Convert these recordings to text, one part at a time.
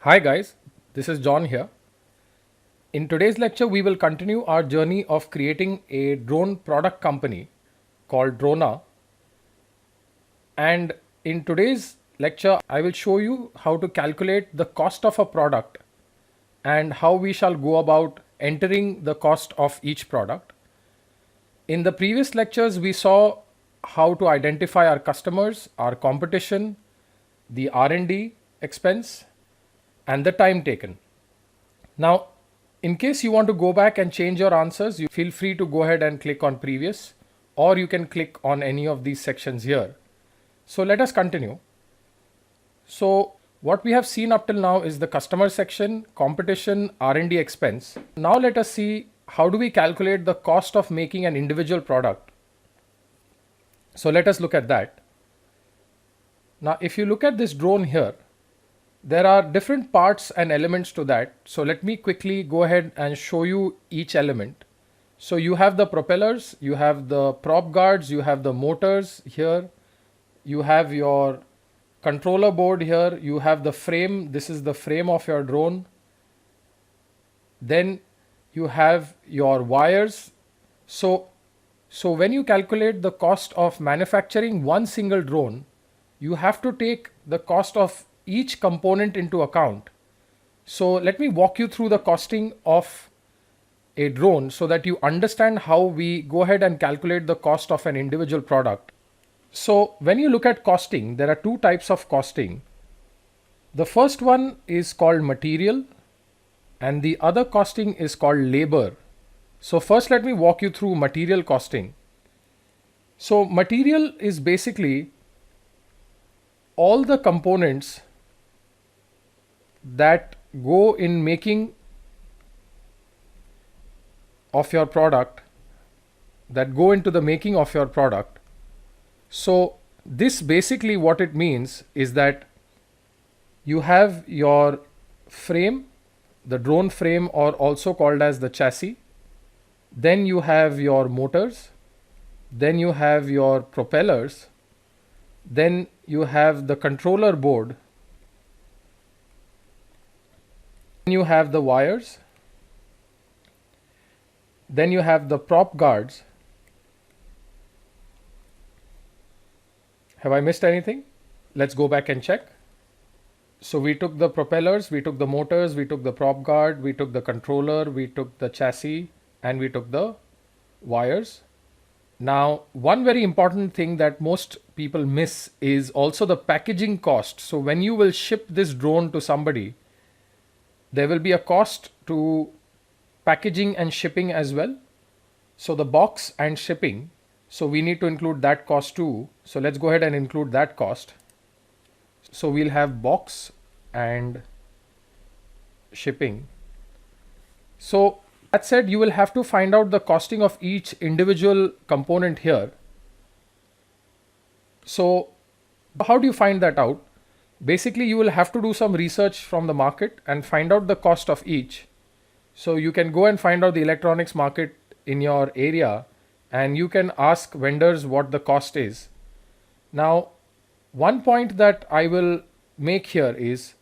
Hi guys, this is John here. In today's lecture, we will continue our journey of creating a drone product company called Drona. And in today's lecture, I will show you how to calculate the cost of a product and how we shall go about entering the cost of each product. In the previous lectures, we saw how to identify our customers, our competition, the R&D expense, and the time taken. Now, in case you want to go back and change your answers, you feel free to go ahead and click on previous, or you can click on any of these sections here. So let us continue. So what we have seen up till now is the customer section, competition, R&D expense. Now let us see how do we calculate the cost of making an individual product. So let us look at that. Now if you look at this drone here, there are different parts and elements to that. So let me quickly go ahead and show you each element. So you have the propellers, you have the prop guards, you have the motors here, you have your controller board here, you have the frame. This is the frame of your drone. Then you have your wires. So when you calculate the cost of manufacturing one single drone, you have to take the cost of each component into account. So let me walk you through the costing of a drone so that you understand how we go ahead and calculate the cost of an individual product. So when you look at costing, there are two types of costing. The first one is called material and the other costing is called labor. So first let me walk you through material costing. So material is basically all the components that go in making of your product, that go into the making of your product. So this basically what it means is that you have your frame, the drone frame, or also called as the chassis. Then you have your motors, then you have your propellers, then you have the controller board, then you have the wires, then you have the prop guards. Have I missed anything? Let's go back and check. So we took the propellers, we took the motors, we took the prop guard, we took the controller, we took the chassis, and we took the wires. Now, one very important thing that most people miss is also the packaging cost. So when you will ship this drone to somebody, there will be a cost to packaging and shipping as well. So the box and shipping, so we need to include that cost too. So let's go ahead and include that cost. So we'll have box and shipping. So that said, you will have to find out the costing of each individual component here. So how do you find that out? Basically, you will have to do some research from the market and find out the cost of each. So you can go and find out the electronics market in your area and you can ask vendors what the cost is. Now, one point that I will make here is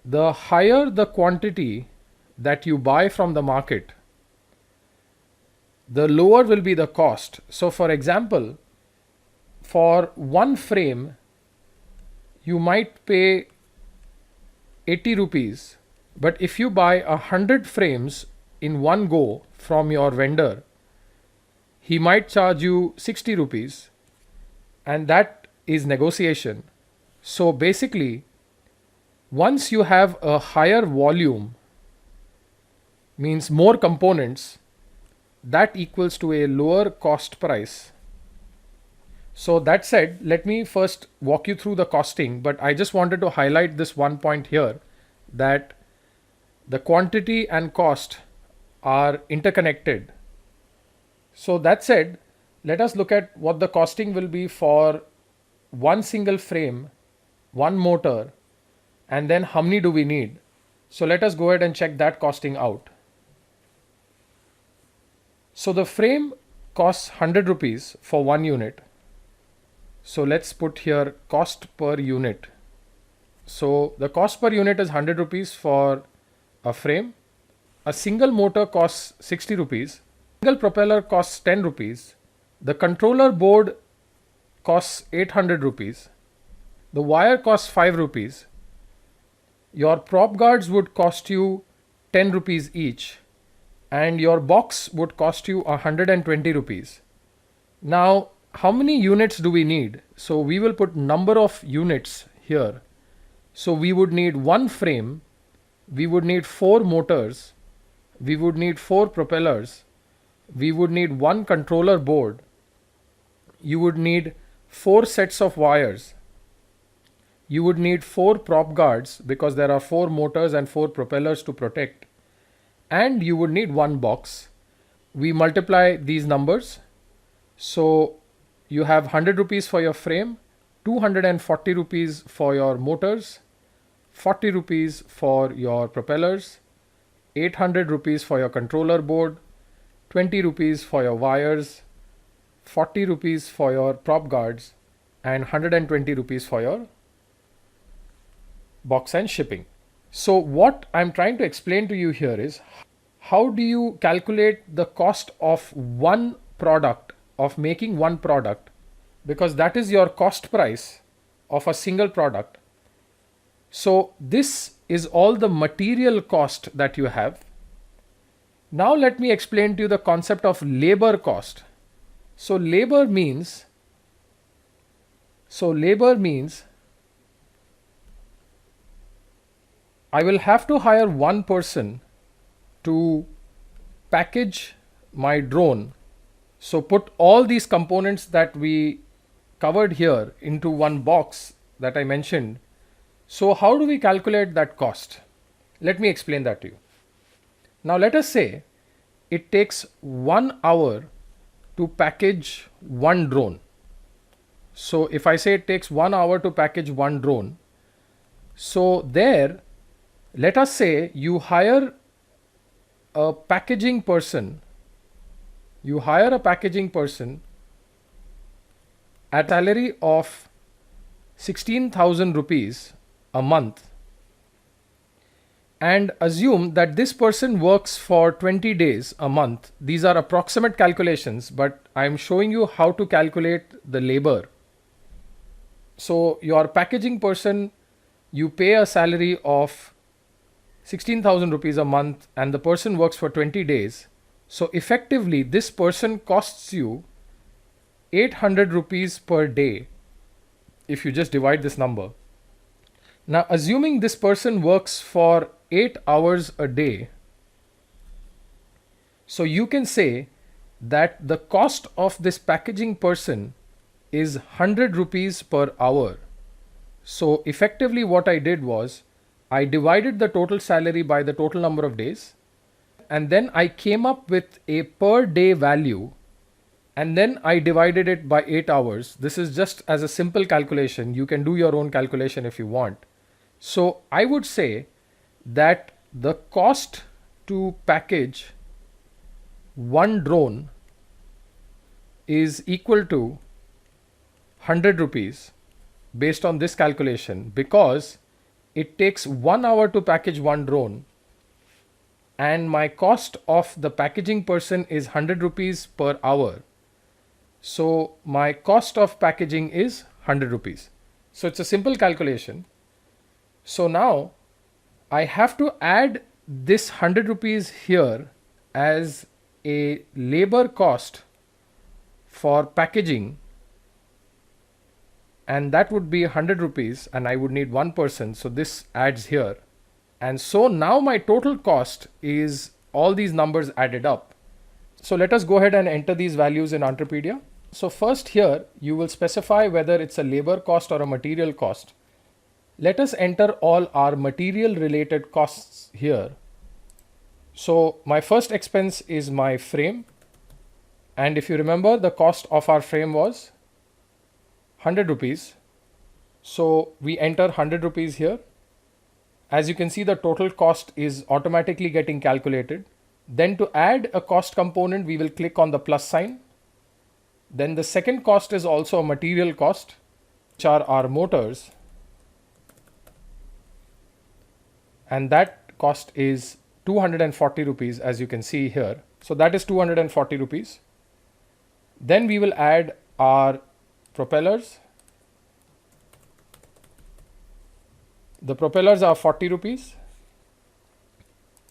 the higher the quantity that you buy from the market, the lower will be the cost. So for example, for one frame, you might pay 80 rupees. But if you buy 100 frames in one go from your vendor, he might charge you 60 rupees. And that is negotiation. So basically, once you have a higher volume, means more components, that equals to a lower cost price. So that said, let me first walk you through the costing, but I just wanted to highlight this one point here, that the quantity and cost are interconnected. So that said, let us look at what the costing will be for one single frame, one motor, and then how many do we need. So let us go ahead and check that costing out. So the frame costs 100 rupees for one unit. So let's put here cost per unit. So the cost per unit is 100 rupees for a frame. A single motor costs 60 rupees. Single propeller costs 10 rupees. The controller board costs 800 rupees. The wire costs 5 rupees. Your prop guards would cost you 10 rupees each, and your box would cost you 120 rupees. Now, how many units do we need? So we will put number of units here. So we would need one frame, we would need 4 motors, we would need 4 propellers, we would need one controller board, you would need 4 sets of wires, you would need 4 prop guards because there are 4 motors and 4 propellers to protect, and you would need one box. We multiply these numbers. So you have 100 rupees for your frame, 240 rupees for your motors, 40 rupees for your propellers, 800 rupees for your controller board, 20 rupees for your wires, 40 rupees for your prop guards, and 120 rupees for your box and shipping. So what I'm trying to explain to you here is how do you calculate the cost of one product, of making one product, because that is your cost price of a single product. So this is all the material cost that you have. Now let me explain to you the concept of labor cost. So labor means I will have to hire one person to package my drone. So put all these components that we covered here into one box that I mentioned. So how do we calculate that cost? Let me explain that to you. Now let us say it takes 1 hour to package one drone. So if I say it takes 1 hour to package one drone, so there, let us say you hire a packaging person. You hire a packaging person at a salary of 16,000 rupees a month, and assume that this person works for 20 days a month. These are approximate calculations, but I'm showing you how to calculate the labor. So your packaging person, you pay a salary of 16,000 rupees a month, and the person works for 20 days. So effectively, this person costs you 800 rupees per day if you just divide this number. Now, assuming this person works for 8 hours a day, so you can say that the cost of this packaging person is 100 rupees per hour. So effectively what I did was I divided the total salary by the total number of days, and then I came up with a per day value, and then I divided it by 8 hours. This is just as a simple calculation. You can do your own calculation if you want. So I would say that the cost to package one drone is equal to 100 rupees based on this calculation, because it takes 1 hour to package one drone, and my cost of the packaging person is 100 rupees per hour. So my cost of packaging is 100 rupees. So it's a simple calculation. So now I have to add this 100 rupees here as a labor cost for packaging, and that would be 100 rupees, and I would need one person. So this adds here. And so now my total cost is all these numbers added up. So let us go ahead and enter these values in Entrepedia. So first here, you will specify whether it's a labor cost or a material cost. Let us enter all our material related costs here. So my first expense is my frame. And if you remember, the cost of our frame was 100 rupees. So we enter 100 rupees here. As you can see, the total cost is automatically getting calculated. Then to add a cost component, we will click on the plus sign. Then the second cost is also a material cost, which are our motors. and that cost is 240 rupees, as you can see here. So that is 240 rupees. Then we will add our propellers. The propellers are 40 rupees.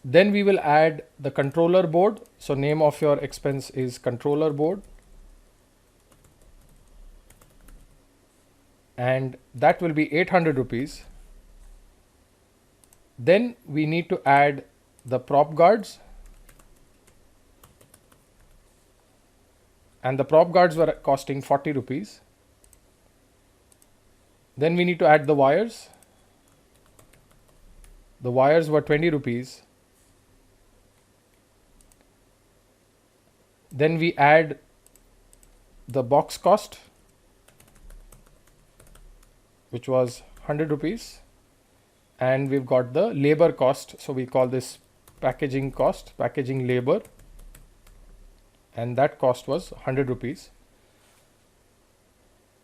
Then we will add the controller board. So name of your expense is controller board. And that will be 800 rupees. Then we need to add the prop guards. And the prop guards were costing 40 rupees. Then we need to add the wires. The wires were 20 rupees. Then we add the box cost, which was 100 rupees. And we've got the labor cost. So we call this packaging cost, packaging labor. And that cost was 100 rupees.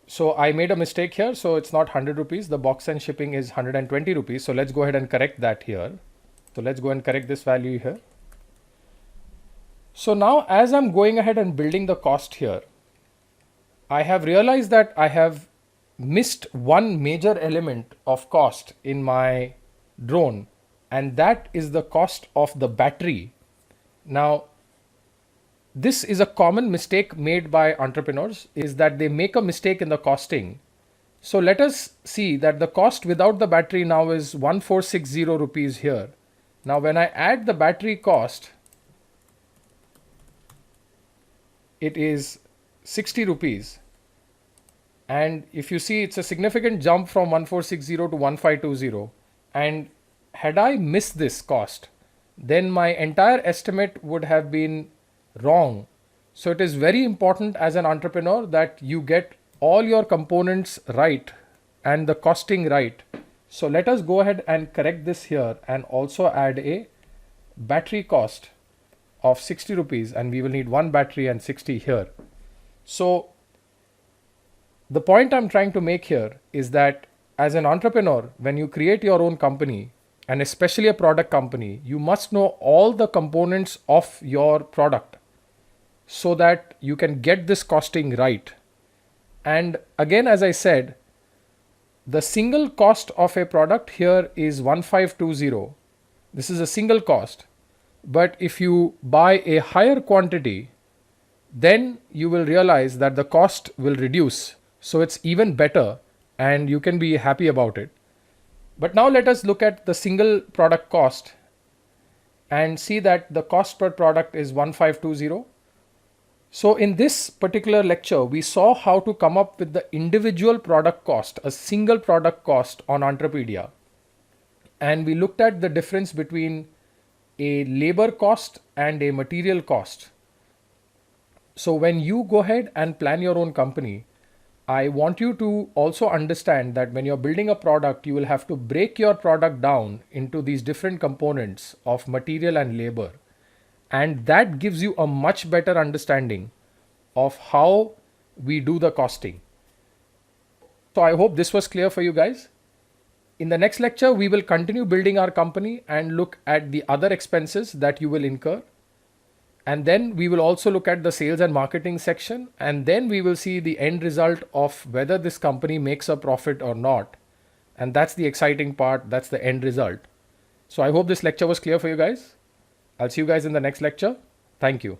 So I made a mistake here. So it's not 100 rupees. The box and shipping is 120 rupees. So let's go ahead and correct that here. So let's go and correct this value here. So now as I'm going ahead and building the cost here, I have realized that I have missed one major element of cost in my drone, and that is the cost of the battery. Now, this is a common mistake made by entrepreneurs, is that they make a mistake in the costing. So let us see that the cost without the battery now is 1460 rupees here. Now when I add the battery cost, it is 60 rupees. And if you see, it's a significant jump from 1460 to 1520. And had I missed this cost, then my entire estimate would have been wrong. So it is very important as an entrepreneur that you get all your components right and the costing right. So let us go ahead and correct this here and also add a battery cost of 60 rupees, and we will need one battery and 60 here. So the point I'm trying to make here is that as an entrepreneur, when you create your own company, and especially a product company, you must know all the components of your product so that you can get this costing right. And again, as I said, the single cost of a product here is 1520. This is a single cost. But if you buy a higher quantity, then you will realize that the cost will reduce. So it's even better and you can be happy about it. But now let us look at the single product cost and see that the cost per product is 1520. So in this particular lecture, we saw how to come up with the individual product cost, a single product cost on Entrepedia. And we looked at the difference between a labor cost and a material cost. So when you go ahead and plan your own company, I want you to also understand that when you're building a product, you will have to break your product down into these different components of material and labor. And that gives you a much better understanding of how we do the costing. So I hope this was clear for you guys. In the next lecture, we will continue building our company and look at the other expenses that you will incur. And then we will also look at the sales and marketing section. And then we will see the end result of whether this company makes a profit or not. And that's the exciting part. That's the end result. So I hope this lecture was clear for you guys. I'll see you guys in the next lecture. Thank you.